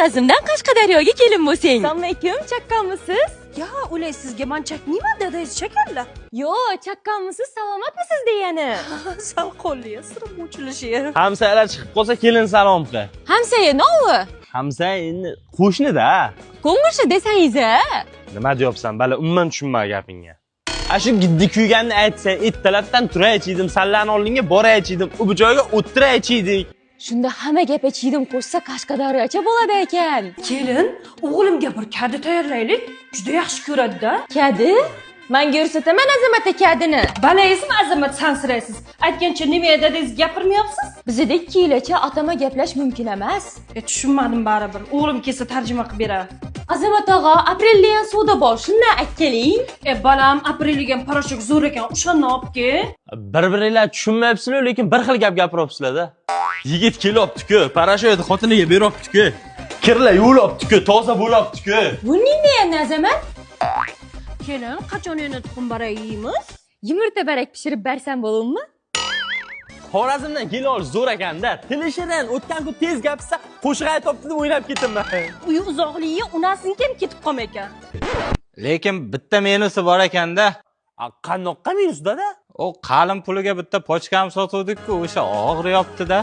Xorazmdan Qashqadaryoga kelin bo'lsang. Assalomu alaykum, chaqqonmisiz? Ya ular sizga man chakmayman dadangiz chakarlar. Yo, chaqqonmisiz, salomatmisiz degani. Sal qo'lli, sirim ochilishi. Hamsayalar chiqib qolsa kelin salom qil. Hamsaye novi. Hamsaya endi qo'shnida. Ko'ngilchi desangiz-a? Nima deyapsan? Bala umuman tushunma gapingga. Shu giddi kuyganni aytsang, ertalabdan turay ichdim, sallarni oldinga boray ichdim, u bu joyga o'tiray ichdik. Shunda hamma gap ichdim qo'shsa Qashqadaryocha bo'ladi ekan. Kelin, o'g'limga bir kadi tayyorlaylik. Juda yaxshi ko'radi-da. Kadi? Menga ko'rsataman Azamat kadini. Balaysizmi Azamat sansiraysiz? Aytgancha nima dadangiz gapirmayapsiz? Bizda 2 yilcha atama gaplash mumkin emas. Tushunmadim baribir. O'g'lim kelsa tarjima qilib berar. Azamat og'a, apreldan savdo bor, shundan aytkeling. Balam, aprelgan parashok zo'r ekan, o'shani olibki. Bir-biringlar tushunmayapsizlar, lekin bir xil gap gapiryapsizlar-da. Yigit kelyapti-ku, parashokni xotiniga beryapti-ku. Kirlar yuvyapti-ku, toza bo'lyapti-ku. Bu nima endi Azamat? Kelin, qachon yana tuxum barak yeymiz? Yumurta barak pishirib bersam bo'ladimi? Xorazmdan kelol zo'r ekanda, tilishidan o'tgan kun tez gapirsa, qo'shiq aytibdi deb o'ylab ketdim. Uyi uzoqligi unasiniki ham ketib qolmay ekan. Lekin bitta menusi bor ekanda. Qanoqqa minusda-da? O qalin puliga bitta pochkam sotuvdik-ku, o'sha og'riyapti-da.